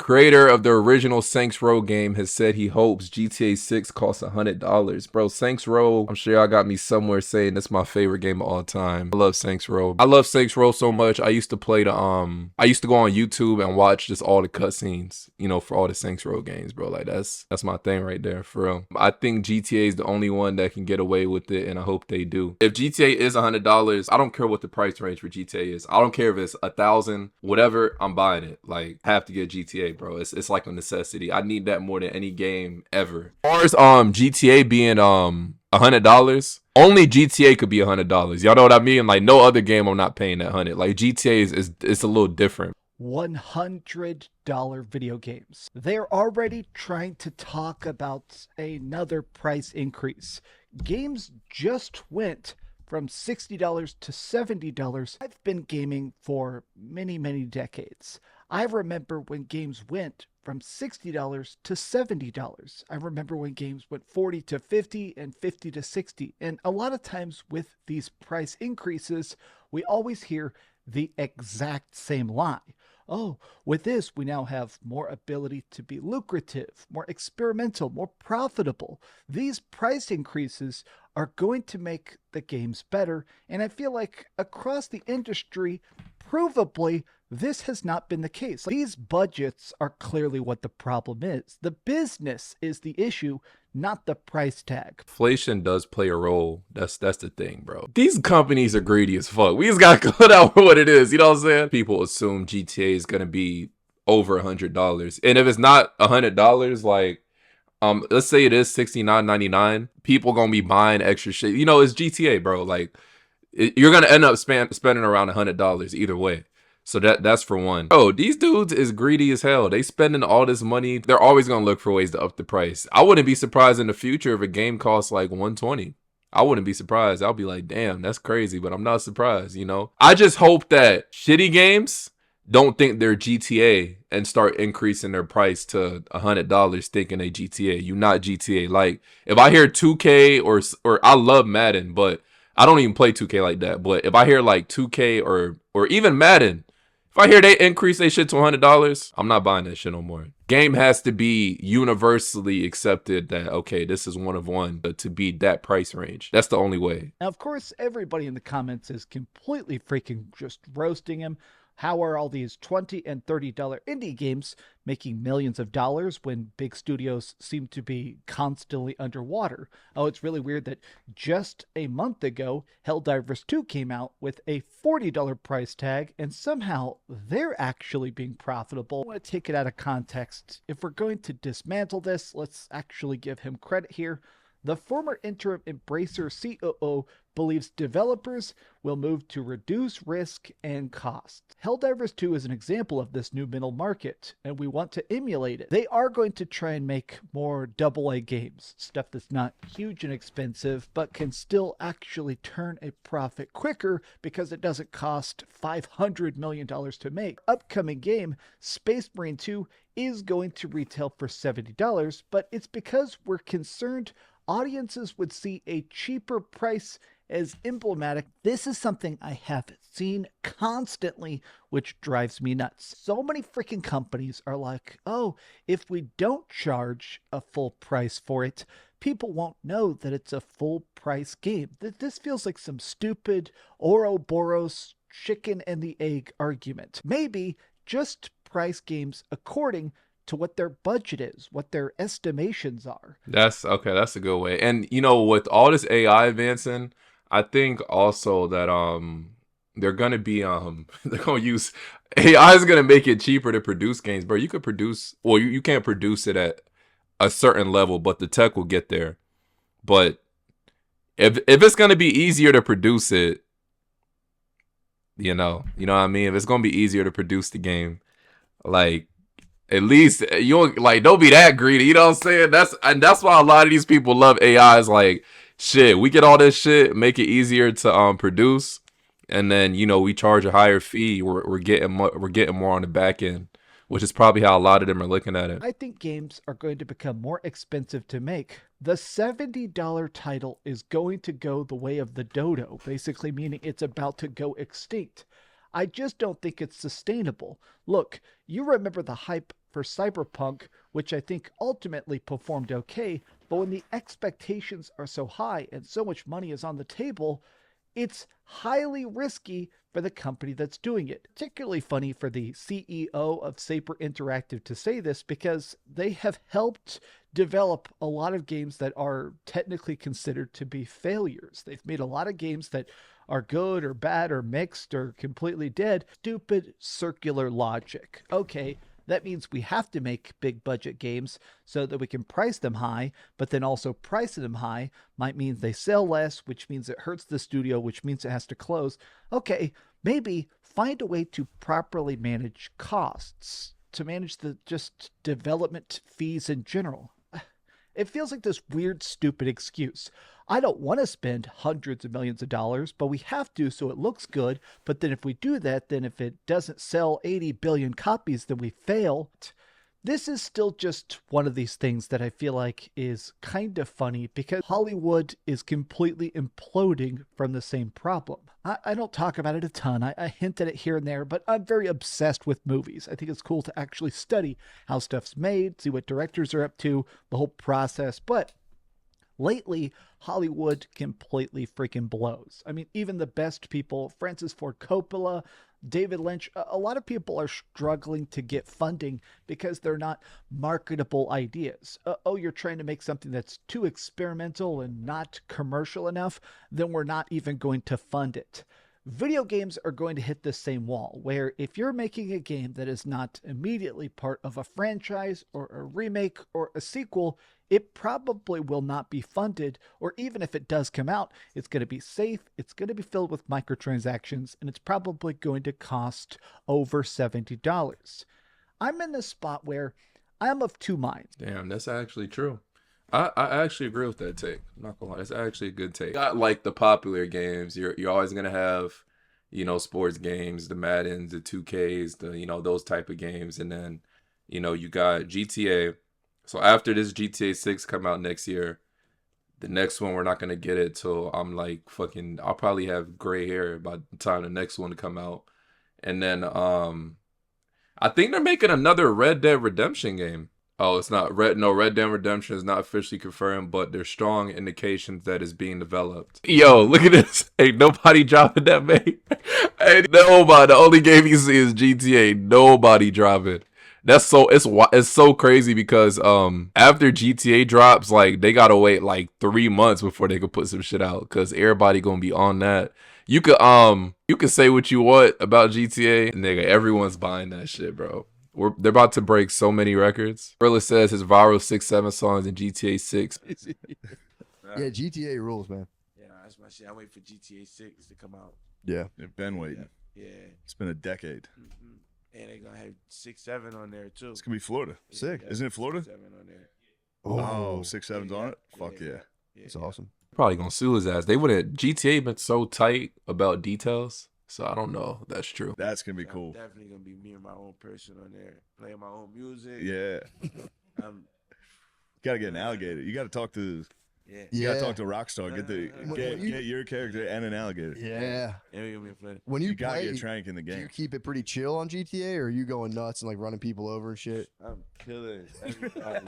creator of the original Saints Row game has said he hopes GTA 6 costs $100. Bro, Saints Row, I'm sure y'all got me somewhere saying that's my favorite game of all time. I love Saints Row. I love Saints Row so much. I used to play I used to go on YouTube and watch just all the cutscenes, you know, for all the Saints Row games, bro. Like that's my thing right there, for real. I think GTA is the only one that can get away with it, and I hope they do. If GTA is $100, I don't care what the price range for GTA is. I don't care if it's 1,000, whatever, I'm buying it. Like, I have to get GTA, bro. It's like a necessity. I need that more than any game ever. As far as GTA being $100, only GTA could be $100. Y'all know what I mean? Like, no other game I'm not paying that 100. Like, GTA is it's a little different. $100 video games. They're already trying to talk about another price increase. Games just went from $60 to $70. I've been gaming for many, many decades. I remember when games went from $60 to $70. I remember when games went 40 to 50 and 50 to 60. And a lot of times with these price increases, we always hear the exact same lie. Oh, with this, we now have more ability to be lucrative, more experimental, more profitable. These price increases are going to make the games better. And I feel like across the industry, provably, this has not been the case. These budgets are clearly what the problem is. The business is the issue, not the price tag. Inflation does play a role. That's the thing, bro. These companies are greedy as fuck. We just gotta cut out what it is. You know what I'm saying? People assume GTA is gonna be over $100, and if it's not $100, like let's say it is $69.99, people gonna be buying extra shit. You know, it's GTA, bro. Like you're gonna end up spending around $100 either way. So that's for one. Oh, these dudes is greedy as hell. They spending all this money. They're always gonna look for ways to up the price. I wouldn't be surprised in the future if a game costs like $120. I wouldn't be surprised. I'll be like, damn, that's crazy, but I'm not surprised, you know? I just hope that shitty games don't think they're GTA and start increasing their price to $100 thinking they GTA. You not GTA. Like, if I hear 2K or I love Madden, but I don't even play 2K like that. But if I hear like 2K or even Madden, if I hear they increase their shit to $100, I'm not buying that shit no more. Game has to be universally accepted that, okay, this is one of one, but to be that price range, that's the only way. Now, of course, everybody in the comments is completely freaking just roasting him. How are all these $20 and $30 indie games making millions of dollars when big studios seem to be constantly underwater? Oh, it's really weird that just a month ago, Helldivers 2 came out with a $40 price tag, and somehow they're actually being profitable. I want to take it out of context. If we're going to dismantle this, let's actually give him credit here. The former interim Embracer COO believes developers will move to reduce risk and cost. Helldivers 2 is an example of this new middle market, and we want to emulate it. They are going to try and make more AA games, stuff that's not huge and expensive, but can still actually turn a profit quicker because it doesn't cost $500 million to make. Upcoming game, Space Marine 2, is going to retail for $70, but it's because we're concerned audiences would see a cheaper price as emblematic. This is something I have seen constantly, which drives me nuts. So many freaking companies are like, oh, if we don't charge a full price for it, people won't know that it's a full price game. This feels like some stupid Ouroboros chicken and the egg argument. Maybe just price games according to what their budget is, what their estimations are. That's okay. That's a good way. And you know, with all this AI advancing, I think also that they're gonna be they're gonna use AI is gonna make it cheaper to produce games, bro. You could produce, well, you can't produce it at a certain level, but the tech will get there. But if it's gonna be easier to produce it, you know what I mean. If it's gonna be easier to produce the game, like, at least you don't be that greedy, you know what I'm saying? That's why a lot of these people love AI. Is like, shit, we get all this shit, make it easier to produce, and then we charge a higher fee. We're getting more on the back end, which is probably how a lot of them are looking at it. I think games are going to become more expensive to make. The $70 title is going to go the way of the dodo, basically meaning it's about to go extinct. I just don't think it's sustainable. Look, you remember the hype for Cyberpunk, which I think ultimately performed okay, but when the expectations are so high and so much money is on the table, it's highly risky for the company that's doing it. Particularly funny for the CEO of Saber Interactive to say this because they have helped develop a lot of games that are technically considered to be failures. They've made a lot of games that are good or bad or mixed or completely dead. Stupid circular logic. Okay, that means we have to make big budget games so that we can price them high, but then also pricing them high might mean they sell less, which means it hurts the studio, which means it has to close. Okay, maybe find a way to properly manage costs, to manage the just development fees in general. It feels like this weird, stupid excuse. I don't want to spend hundreds of millions of dollars, but we have to so it looks good. But then if we do that, then if it doesn't sell 80 billion copies, then we fail. This is still just one of these things that I feel like is kind of funny because Hollywood is completely imploding from the same problem. I don't talk about it a ton. I hint at it here and there, but I'm very obsessed with movies. I think it's cool to actually study how stuff's made, see what directors are up to, the whole process. But lately, Hollywood completely freaking blows. I mean, even the best people, Francis Ford Coppola, David Lynch, a lot of people are struggling to get funding because they're not marketable ideas. You're trying to make something that's too experimental and not commercial enough, then we're not even going to fund it. Video games are going to hit the same wall, where if you're making a game that is not immediately part of a franchise or a remake or a sequel, it probably will not be funded, or even if it does come out, it's going to be safe, it's going to be filled with microtransactions, and it's probably going to cost over $70. I'm in this spot where I'm of two minds. Damn, that's actually true. I actually agree with that take. I'm not gonna lie, it's actually a good take. Got like the popular games. You're always gonna have, sports games, the Maddens, the 2Ks, those type of games, and then, you got GTA. So after this GTA 6 come out next year, the next one we're not gonna get it till I'm like fucking. I'll probably have gray hair by the time the next one to come out, and then I think they're making another Red Dead Redemption game. Oh, it's not Red. No, Red Dead Redemption is not officially confirmed, but there's strong indications that it's being developed. Yo, look at this. Ain't nobody dropping that, man. Ain't nobody. The only game you see is GTA. Nobody dropping. That's it's so crazy because after GTA drops, like they gotta wait like 3 months before they could put some shit out because everybody gonna be on that. You could say what you want about GTA, nigga. Everyone's buying that shit, bro. They're about to break so many records. Rilla says his viral 6-7 songs in GTA 6. Yeah, GTA rules, man. Yeah, that's my shit. I wait for GTA 6 to come out. Yeah. They've been waiting. Yeah. It's been a decade. Mm-hmm. And they're gonna have 6-7 on there too. It's gonna be Florida. Sick. Isn't it Florida? 7 on there. Oh, 6-7's on it? Fuck yeah. It's awesome. Probably gonna sue his ass. GTA been so tight about details, so I don't know if that's true. That's gonna be I'm cool. definitely gonna be me and my own person on there, playing my own music. Yeah. Gotta get an alligator. You gotta talk to Yeah. You gotta talk to Rockstar. When Get you- your character and an alligator. Yeah. And we're gonna be playing. When you, You gotta play, get Trank in the do you game. keep it pretty chill on GTA, or are you going nuts and like running people over and shit? I'm killing everybody.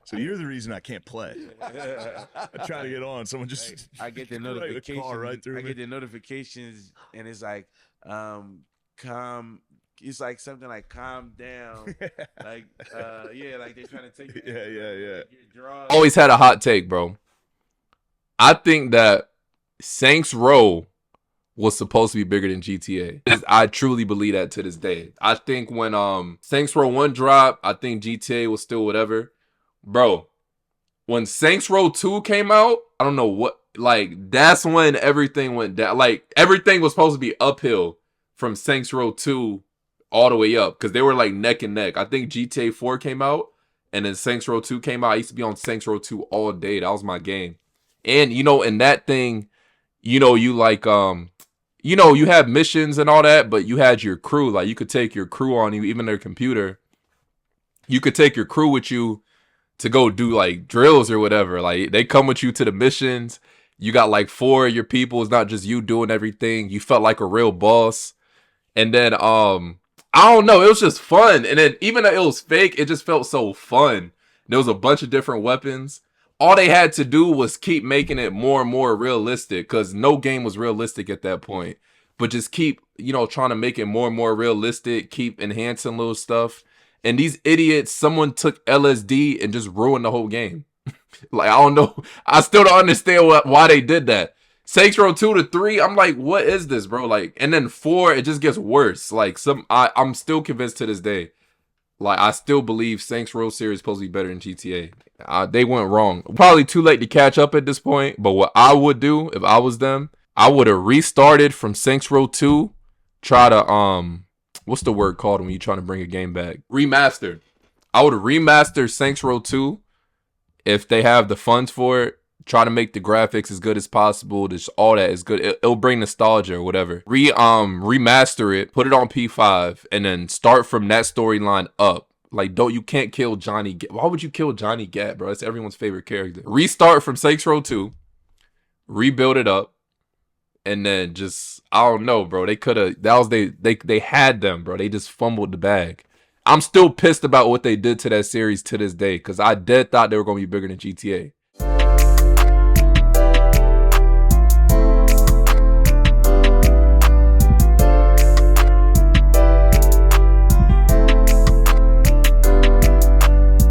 So you're the reason I can't play. I try to get on. Someone just I get the drive a notifications. car right through I me. get the notifications, and it's like, calm. It's like something like calm down. Like, like they're trying to take you. Yeah. Your drugs. Always had a hot take, bro. I think that Saints Row was supposed to be bigger than GTA. I truly believe that to this day. I think when Saints Row 1 dropped, I think GTA was still whatever. Bro, when Saints Row 2 came out, I don't know what, like, that's when everything went down. Like, everything was supposed to be uphill from Saints Row 2 all the way up because they were like neck and neck. I think GTA 4 came out and then Saints Row 2 came out. I used to be on Saints Row 2 all day. That was my game. And, in that thing, you like, you had missions and all that, but you had your crew. Like, you could take your crew on you, even their computer. You could take your crew with you to go do, like, drills or whatever. Like, they come with you to the missions. You got, like, 4 of your people. It's not just you doing everything. You felt like a real boss. And then, I I don't know. It was just fun. And then even though it was fake, it just felt so fun. There was a bunch of different weapons. All they had to do was keep making it more and more realistic, because no game was realistic at that point. But just keep, trying to make it more and more realistic, keep enhancing little stuff. And these idiots, someone took LSD and just ruined the whole game. Like, I don't know. I still don't understand why they did that. Saints Row 2 to 3, I'm like, what is this, bro? Like, and then 4, it just gets worse. Like, I'm still convinced to this day. Like, I still believe Saints Row series is supposed to be better than GTA. They went wrong. Probably too late to catch up at this point. But what I would do if I was them, I would have restarted from Saints Row 2. Try to what's the word called when you're trying to bring a game back? Remastered. I would have remastered Saints Row 2 if they have the funds for it. Try to make the graphics as good as possible. Just all that is good. It'll bring nostalgia or whatever. Remaster it, put it on P5, and then start from that storyline up. Like, you can't kill Johnny Gat. Why would you kill Johnny Gat, bro? That's everyone's favorite character. Restart from Saints Row 2, rebuild it up, and then just, I don't know, bro. They could have, they had them, bro. They just fumbled the bag. I'm still pissed about what they did to that series to this day, because I thought they were going to be bigger than GTA.